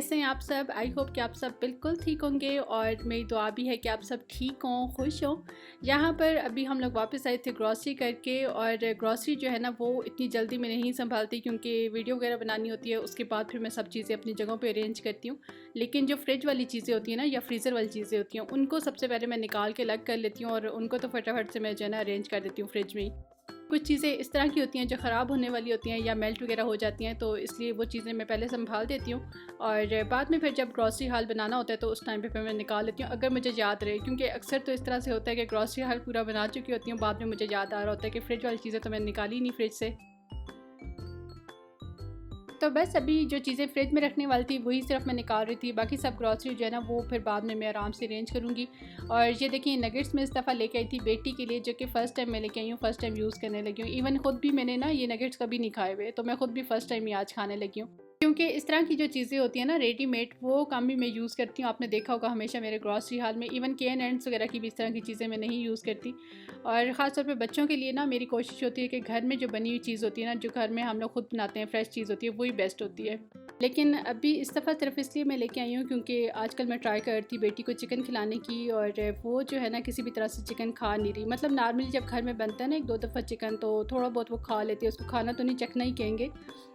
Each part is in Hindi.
कैसे हैं आप सब। आई होप कि आप सब बिल्कुल ठीक होंगे और मेरी दुआ भी है कि आप सब ठीक हों, खुश हों। यहाँ पर अभी हम लोग वापस आए थे ग्रॉसरी करके, और ग्रॉसरी जो है ना वो इतनी जल्दी में नहीं संभालती क्योंकि वीडियो वगैरह बनानी होती है। उसके बाद फिर मैं सब चीज़ें अपनी जगहों पे अरेंज करती हूँ। लेकिन जो फ्रिज वाली चीज़ें होती हैं ना या फ्रीज़र वाली चीज़ें होती हैं, उनको सबसे पहले मैं निकाल के अलग कर लेती हूँ और उनको तो फटाफट से मैं जो है ना अरेंज कर देती हूँ फ्रिज में ही। कुछ चीज़ें इस तरह की होती हैं जो ख़राब होने वाली होती हैं या मेल्ट वगैरह हो जाती हैं, तो इसलिए वो चीज़ें मैं पहले संभाल देती हूँ और बाद में फिर जब ग्रॉसरी हाल बनाना होता है तो उस टाइम पे फिर मैं निकाल लेती हूँ, अगर मुझे याद रहे। क्योंकि अक्सर तो इस तरह से होता है कि ग्रॉसरी हाल पूरा बना चुकी होती हूँ, बाद में मुझे याद आ रहा होता है कि फ्रिज वाली चीज़ें तो मैंने निकाली नहीं फ्रिज से। तो बस अभी जो चीज़ें फ्रिज में रखने वाली थी वही सिर्फ मैं निकाल रही थी, बाकी सब ग्रॉसरी जो है ना वो फिर बाद में मैं आराम से अरेंज करूँगी। और ये देखिए नगेट्स मैं इस दफ़ा लेके आई थी बेटी के लिए, जो कि फ़र्स्ट टाइम मैं लेके आई हूँ, फ़र्स्ट टाइम यूज़ करने लगी हूँ। इवन खुद भी मैंने ना ये नगेट्स कभी नहीं खाए हुए, तो मैं खुद भी फ़र्स्ट टाइम ही आज खाने लगी हूँ। क्योंकि इस तरह की जो चीज़ें होती हैं ना रेडीमेड, वो कम भी मैं यूज़ करती हूँ। आपने देखा होगा हमेशा मेरे ग्रॉसरी हाल में इवन केन एंड्स वगैरह की भी इस तरह की चीज़ें मैं नहीं यूज़ करती। और ख़ास तौर पे बच्चों के लिए ना मेरी कोशिश होती है कि घर में जो बनी हुई चीज़ होती है ना, जो घर में हम लोग खुद बनाते हैं, फ्रेश चीज़ होती है, वही बेस्ट होती है। लेकिन अभी इस दफ़ा सिर्फ इसलिए मैं लेके आई हूँ क्योंकि आजकल मैं ट्राई कर रही थी बेटी को चिकन खिलाने की, और वो जो है ना किसी भी तरह से चिकन खा नहीं रही। मतलब नॉर्मली जब घर में बनता है ना एक दो दफ़ा चिकन, तो थोड़ा बहुत वो खा लेती है, उसको खाना तो नहीं चखना ही कहेंगे।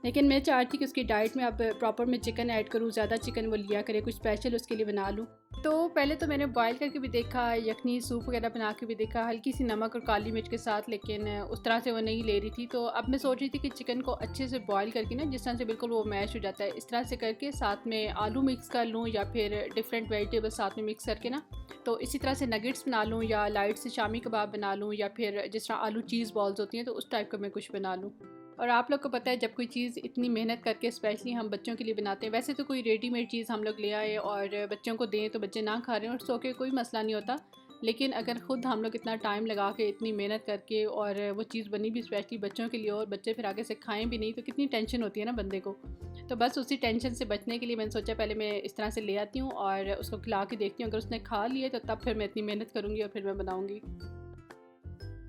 लेकिन मैं चाहती थी कि उसकी डाइट में अब प्रॉपर मैं चिकन ऐड करूँ, ज़्यादा चिकन वो लिया करे, कुछ स्पेशल उसके लिए बना लूँ। तो पहले तो मैंने बॉयल करके भी देखा, यखनी सूप वगैरह बना के भी देखा, हल्की सी नमक और काली मिर्च के साथ, लेकिन उस तरह से वो नहीं ले रही थी। तो अब मैं सोच रही थी कि चिकन को अच्छे से बॉयल करके ना, जिस तरह से बिल्कुल वो मैश हो जाता है, इस तरह से करके साथ में आलू मिक्स कर लूँ या फिर डिफरेंट वेजिटेबल्स साथ में मिक्स करके ना, तो इसी तरह से नगेट्स बना लूँ या लाइट से शामी कबाब बना लूँ या फिर जिस तरह आलू चीज़ बॉल्स होती हैं तो उस टाइप का मैं कुछ बना लूँ। और आप लोग को पता है जब कोई चीज़ इतनी मेहनत करके स्पेशली हम बच्चों के लिए बनाते हैं, वैसे तो कोई रेडीमेड चीज़ हम लोग ले आए और बच्चों को दें तो बच्चे ना खा रहे हैं और सो के कोई मसला नहीं होता। लेकिन अगर ख़ुद हम लोग इतना टाइम लगा के इतनी मेहनत करके और वो चीज़ बनी भी स्पेशली बच्चों के लिए और बच्चे फिर आगे से खाएं भी नहीं, तो कितनी टेंशन होती है ना बंदे को। तो बस उसी टेंशन से बचने के लिए मैंने सोचा पहले मैं इस तरह से ले आती हूँ और उसको खिला के देखती हूँ, अगर उसने खा लिए तो तब फिर मैं इतनी मेहनत करूँगी और फिर मैं बनाऊँगी।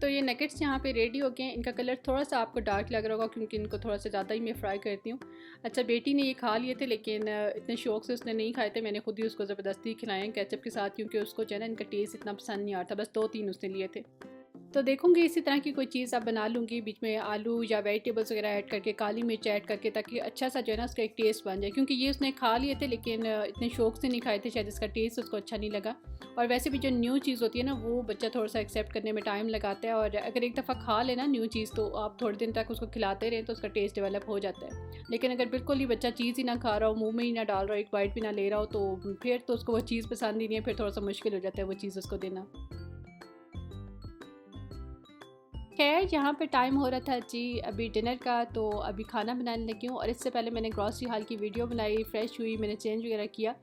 तो ये नगेट्स यहाँ पे रेडी हो गए हैं। इनका कलर थोड़ा सा आपको डार्क लग रहा होगा क्योंकि इनको थोड़ा सा ज़्यादा ही मैं फ्राई करती हूँ। अच्छा, बेटी ने ये खा लिए थे लेकिन इतने शौक से उसने नहीं खाए थे, मैंने खुद ही उसको ज़बरदस्ती खिलाए हैं केचप के साथ, क्योंकि उसको जो है ना इनका टेस्ट इतना पसंद नहीं आता। बस 2-3 उसने लिए थे। तो देखूँगी इसी तरह की कोई चीज़ अब बना लूँगी, बीच में आलू या वेजिटेबल्स वगैरह ऐड करके, काली मिर्च ऐड करके, ताकि अच्छा सा जो है ना उसका एक टेस्ट बन जाए। क्योंकि ये उसने खा लिए थे लेकिन इतने शौक से नहीं खाए थे, शायद इसका टेस्ट उसको अच्छा नहीं लगा। और वैसे भी जो न्यू चीज़ होती है ना वो बच्चा थोड़ा सा एक्सेप्ट करने में टाइम लगाता है, और अगर एक दफ़ा खा लेना न्यू चीज़ तो आप थोड़े दिन तक उसको खिलाते रहें तो उसका टेस्ट डेवलप हो जाता है। लेकिन अगर बिल्कुल ही बच्चा चीज़ ही ना खा रहा हो, मुँह में ही ना डाल रहा हो, एक बाइट भी ना ले रहा हो, तो फिर तो उसको वो चीज़ पसंद ही नहीं है, फिर थोड़ा सा मुश्किल हो जाता है वो चीज़ उसको देना। खैर यहाँ पे टाइम हो रहा था जी अभी डिनर का, तो अभी खाना बनाने लगी हूँ। और इससे पहले मैंने ग्रॉसरी हाल की वीडियो बनाई, फ्रेश हुई, मैंने चेंज वगैरह किया।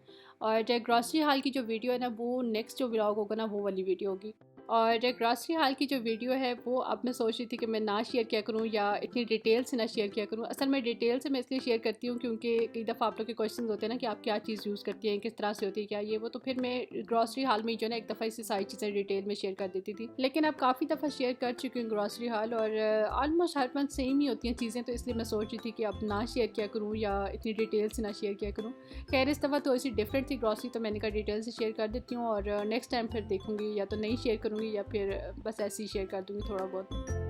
और जो ग्रॉसरी हाल की जो वीडियो है ना वो नेक्स्ट जो व्लॉग होगा ना वो वाली वीडियो होगी। और जो ग्रॉसरी हाल की जो वीडियो है वो अब मैं सोच रही थी कि मैं ना शेयर किया करूँ या इतनी डिटेल से ना शेयर किया करूँ। असल में डिटेल से मैं इसलिए शेयर करती हूँ क्योंकि कई दफ़ा आप लोग के क्वेश्चन होते हैं ना कि आप क्या चीज़ यूज़ करती हैं, किस तरह से होती है, क्या ये वो, तो फिर मैं ग्रॉसरी हाल में जो है ना एक दफ़ा इससे सारी चीज़ें डिटेल में शेयर कर देती थी। लेकिन अब काफ़ी दफ़ा शेयर कर चुकी हूँ ग्रॉसरी हाल, और ऑलमोस्ट हर मंथ सेम ही होती हैं चीज़ें, तो इसलिए मैं सोच रही थी कि अब ना शेयर किया करूँ या इतनी डिटेल से ना शेयर किया करूँ। खैर इस दफ़ा तो ऐसी डिफरेंट थी ग्रॉसरी, तो मैंने कहा डिटेल से शेयर कर देती हूँ, और नेक्स्ट टाइम फिर देखूँगी या तो नहीं शेयर करूँगी या फिर बस ऐसे ही शेयर कर दूँगी थोड़ा बहुत।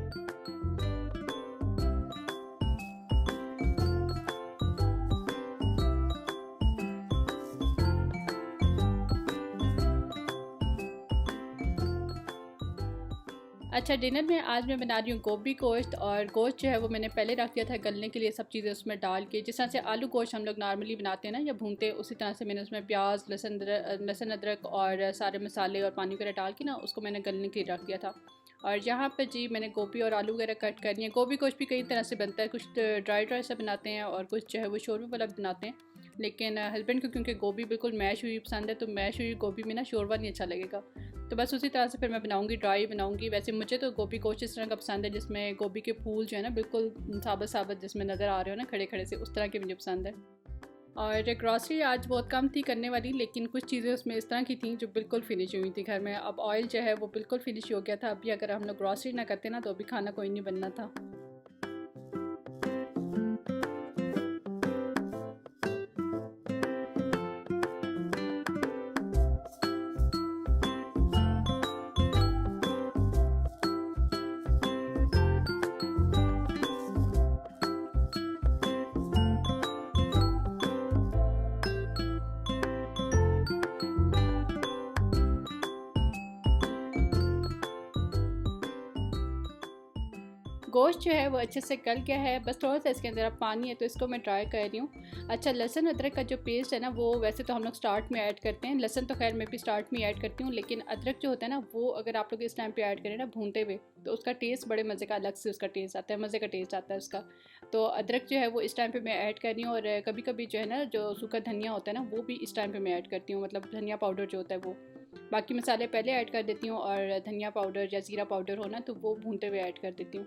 अच्छा, डिनर में आज मैं बना रही हूँ गोभी गोश्त, और गोश्त जो है वो मैंने पहले रख दिया था गलने के लिए, सब चीज़ें उसमें डाल के, जिस तरह से आलू गोश्त हम लोग नॉर्मली बनाते हैं ना या भूनते हैं, उसी तरह से मैंने उसमें प्याज, लहसुन अदरक और सारे मसाले और पानी वगैरह डाल के ना उसको मैंने गलने के लिए रख दिया था। और यहाँ पर जी मैंने गोभी और आलू वगैरह कट करनी है। गोभी गोश्त भी कई तरह से बनता है, कुछ ड्राई से बनाते हैं और कुछ जो है वो शोरबे वाला बनाते हैं। लेकिन हस्बैंड को क्योंकि गोभी बिल्कुल मैश हुई पसंद है, तो मैश हुई गोभी में ना शोरबा नहीं अच्छा लगेगा। तो बस उसी तरह से फिर मैं बनाऊंगी, ड्राई बनाऊंगी। वैसे मुझे तो गोभी गोश्त इस तरह का पसंद है जिसमें गोभी के फूल जो है ना बिल्कुल साबत साबत जिसमें नज़र आ रहे हो ना खड़े खड़े से, उस तरह के मुझे पसंद है। और ग्रॉसरी आज बहुत कम थी करने वाली, लेकिन कुछ चीज़ें उसमें इस तरह की थी जो बिल्कुल फिनिश हुई थी घर में। अब ऑयल जो है वो बिल्कुल फिनिश हो गया था। अभी अगर हम लोग ग्रॉसरी ना करते ना तो अभी खाना कोई नहीं बनना था। गोश्त जो है वो अच्छे से गल गया है, बस थोड़ा सा इसके अंदर अब पानी है तो इसको मैं ट्राई कर रही हूँ। अच्छा, लहसुन अदरक का जो पेस्ट है ना वो वैसे तो हम लोग स्टार्ट में ऐड करते हैं, लहसुन तो खैर मैं भी स्टार्ट में ऐड करती हूँ, लेकिन अदरक जो होता है ना वो अगर आप लोग इस टाइम पे ऐड करें ना भूनते हुए तो उसका टेस्ट बड़े मज़े का अलग से उसका टेस्ट आता है, मज़े का टेस्ट आता है उसका। तो अदरक जो है वो इस टाइम पे मैं ऐड कर रही हूँ, और कभी कभी जो है ना जो सूखा धनिया होता है ना वो भी इस टाइम पे मैं ऐड करती हूँ, मतलब धनिया पाउडर जो होता है वो। बाकी मसाले पहले ऐड कर देती हूँ, और धनिया पाउडर या ज़ीरा पाउडर हो ना तो वो भूनते हुए ऐड कर देती हूँ।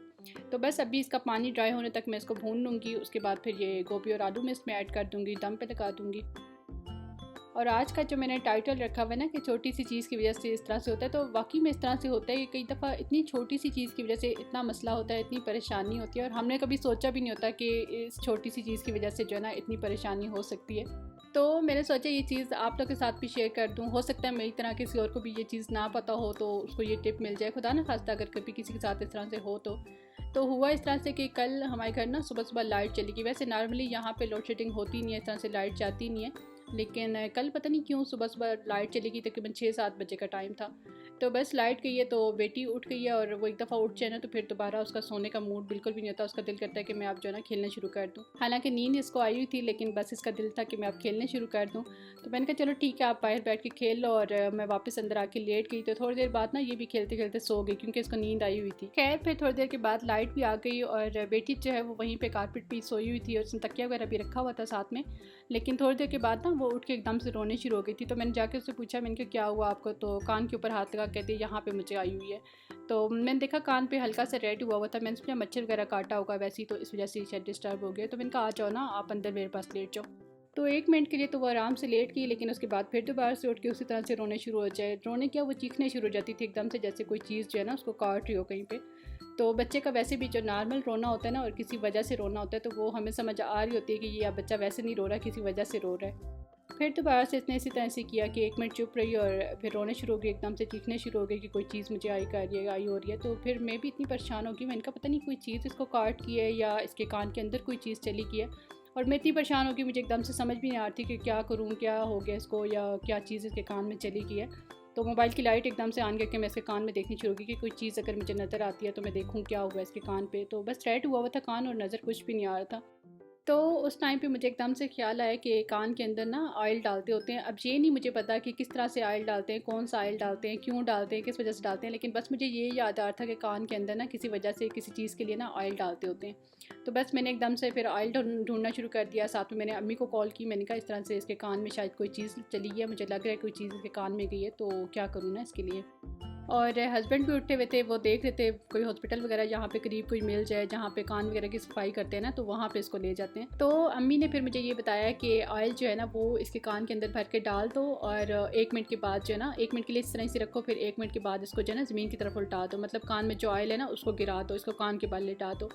तो बस अभी इसका पानी ड्राई होने तक मैं इसको भून लूँगी, उसके बाद फिर ये गोभी और आलू मैं इसमें ऐड कर दूँगी, दम पे लगा दूँगी। और आज का जो मैंने टाइटल रखा हुआ है ना कि छोटी सी चीज़ की वजह से इस तरह से होता है, तो वाकई में इस तरह से होता है कि कई दफ़ा इतनी छोटी सी चीज़ की वजह से इतना मसला होता है, इतनी परेशानी होती है, और हमने कभी सोचा भी नहीं होता कि इस छोटी सी चीज़ की वजह से जो है ना इतनी परेशानी हो सकती है। तो मैंने सोचा ये चीज़ आप लोग के साथ भी शेयर कर दूँ, हो सकता है मेरी तरह किसी और को भी ये चीज़ ना पता हो तो उसको ये टिप मिल जाए, खुदा ना खास्ता अगर कभी किसी के साथ इस तरह से हो तो हुआ इस तरह से कि कल हमारे घर ना सुबह सुबह लाइट चली गई। वैसे नॉर्मली यहाँ पे लोड शेडिंग होती नहीं है, इस तरह से लाइट जाती नहीं है, लेकिन कल पता नहीं क्यों सुबह सुबह लाइट चली गई, तकरीबन 6-7 बजे का टाइम था। तो बस लाइट गई है तो बेटी उठ गई है, और वो एक दफ़ा उठ जाए ना तो फिर दोबारा उसका सोने का मूड बिल्कुल भी नहीं होता, उसका दिल करता है कि मैं अब जो है ना खेलना शुरू कर दूँ। हालांकि नींद इसको आई हुई थी, लेकिन बस इसका दिल था कि मैं अब खेलने शुरू कर दूँ। तो मैंने कहा चलो ठीक है आप बाहर बैठ के खेल लो, और मैं वापस अंदर आके लेट गई। तो थोड़ी देर बाद ना ये भी खेलते खेलते सो गई क्योंकि इसको नींद आई हुई थी। खैर फिर थोड़ी देर के बाद लाइट भी आ गई, और बेटी जो है वो वहीं पर कारपेट पर सोई हुई थी, और उसने तकिया वगैरह भी रखा हुआ था साथ में। लेकिन थोड़ी देर के बाद ना वो उठ के एकदम से रोने शुरू हो गई थी। तो मैंने जाके उससे पूछा, मैंने कहा क्या हुआ आपको? तो कान के ऊपर हाथ लगा कहती है यहाँ पे मुझे आई हुई है। तो मैंने देखा कान पे हल्का सा रेड हुआ था, मैंने सोचा मच्छर वगैरह काटा होगा वैसे ही, तो इस वजह से शायद डिस्टर्ब हो गया। तो मैंने कहा आ जाओ ना आप अंदर मेरे पास लेट जाओ। तो 1 मिनट के लिए तो वो आराम से लेट गई, लेकिन उसके बाद फिर दोबारा से उठ के उसी तरह से रोने शुरू हो जाए। रोने क्या, वो चीखने शुरू हो जाती थी एकदम से, जैसे कोई चीज़ जो है ना उसको काट रही हो कहीं पे। तो बच्चे का वैसे भी जो नॉर्मल रोना होता है ना और किसी वजह से रोना होता है, तो वो हमें समझ आ रही होती है कि ये अब बच्चा वैसे नहीं रो रहा, किसी वजह से रो रहा है। फिर दोबारा से इसने इसी तरह से किया कि 1 मिनट चुप रही और फिर रोने शुरू हो गई, एकदम से चीखने शुरू हो गई कि कोई चीज़ मुझे आई कर रही है, आई हो रही है। तो फिर मैं भी इतनी परेशान हो गई, मैंने कहा पता नहीं कोई चीज़ इसको काट की है या इसके कान के अंदर कोई चीज़ चली गई है। और मैं इतनी परेशान हो गई, मुझे एकदम से समझ भी नहीं आ रही थी कि क्या करूँ, क्या हो गया इसको, या क्या चीज़ इसके कान में चली गई है। तो मोबाइल की लाइट एकदम से ऑन करके मैं इसके कान में देखनी शुरू की कि कोई चीज़ अगर मुझे नज़र आती है तो मैं देखूँ क्या हुआ इसके कान पे। तो बस रेड हुआ था कान और नज़र कुछ भी नहीं आ रहा था। तो उस टाइम पे मुझे एकदम से ख्याल आया कि कान के अंदर ना ऑयल डालते होते हैं। अब ये नहीं मुझे पता कि किस तरह से ऑयल डालते हैं, कौन सा ऑयल डालते हैं, क्यों डालते हैं, किस वजह से डालते हैं, लेकिन बस मुझे ये याद आ रहा था कि कान के अंदर ना किसी वजह से किसी चीज़ के लिए ना ऑयल डालते होते हैं। तो बस मैंने एकदम से फिर ऑयल ढूंढना शुरू कर दिया। साथ में मैंने अम्मी को कॉल की, मैंने कहा इस तरह से इसके कान में शायद कोई चीज़ चली गई है, मुझे लग रहा है कोई चीज़ इसके कान में गई है, तो क्या करूँ ना इसके लिए। और हस्बैंड भी उठे हुए थे, वो देख रहे थे कोई हॉस्पिटल वगैरह जहाँ पे करीब कोई मिल जाए, जहाँ पे कान वगैरह की सफाई करते हैं ना, तो वहाँ पे इसको ले जाते हैं। तो अम्मी ने फिर मुझे ये बताया कि ऑयल जो है ना वो इसके कान के अंदर भर के डाल दो, और 1 मिनट के बाद जो है ना 1 मिनट के लिए इस तरह से रखो, फिर 1 मिनट के बाद इसको जो है ना ज़मीन की तरफ उल्टा दो, मतलब कान में जो ऑयल है ना उसको गिरा दो, इसको कान के बाल लिटा दो।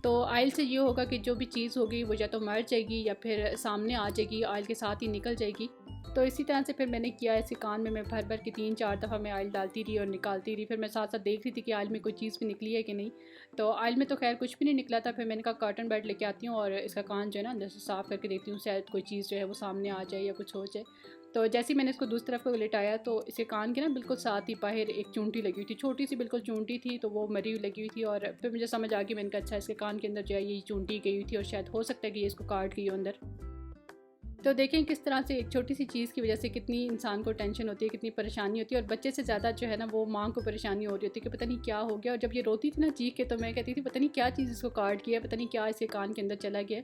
तो ऑयल से ये होगा कि जो भी चीज़ होगी वो या तो मर जाएगी या फिर सामने आ जाएगी, ऑयल के साथ ही निकल जाएगी। तो इसी तरह से फिर मैंने किया, ऐसे कान में मैं भर भर के 3-4 दफ़ा मैं ऑयल डालती रही और निकालती रही। फिर मैं साथ साथ देख रही थी कि ऑयल में कोई चीज़ भी निकली है कि नहीं। तो ऑयल में तो खैर कुछ भी नहीं निकला था। फिर मैंने कहा कॉटन बैड लेके आती हूँ और इसका कान जो है ना अंदर से साफ़ करके देखती हूँ, शायद कोई चीज़ जो है वो सामने आ जाए या कुछ हो जाए। तो जैसे ही मैंने इसको दूसरी तरफ को लेटाया तो इसके कान के ना बिल्कुल साथ ही बाहर एक चूंटी लगी हुई थी, छोटी सी बिल्कुल चूंटी थी, तो वो मरी हुई लगी हुई थी। और फिर मुझे समझ आ गई, मैंने कहा अच्छा इसके कान के अंदर जो है ये चूंटी गई हुई थी और शायद हो सकता है कि ये इसको काट गई हो अंदर। तो देखें किस तरह से एक छोटी सी चीज़ की वजह से कितनी इंसान को टेंशन होती है, कितनी परेशानी होती है। और बच्चे से ज़्यादा जो है ना वो माँ को परेशानी हो रही होती है कि पता नहीं क्या हो गया। और जब ये रोती थी ना चीख के, तो मैं कहती थी पता नहीं क्या चीज़ इसको काट गया, पता नहीं क्या इसके कान के अंदर चला गया।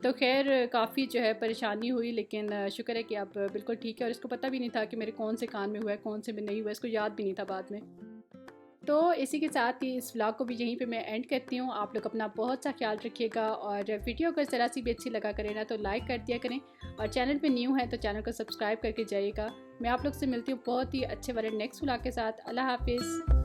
तो खैर काफ़ी जो है परेशानी हुई, लेकिन शुक्र है कि अब बिल्कुल ठीक है। और इसको पता भी नहीं था कि मेरे कौन से कान में हुआ है, कौन से में नहीं हुआ, इसको याद भी नहीं था बाद में। तो इसी के साथ ही इस व्लॉग को भी यहीं पे मैं एंड करती हूँ। आप लोग अपना बहुत सा ख्याल रखिएगा, और वीडियो अगर ज़रा सी भी अच्छी लगा करें ना तो लाइक कर दिया करें, और चैनल पे न्यू है तो चैनल को सब्सक्राइब करके जाइएगा। मैं आप लोग से मिलती हूँ बहुत ही अच्छे वाले नेक्स्ट व्लॉग के साथ। अल्लाह हाफिज़।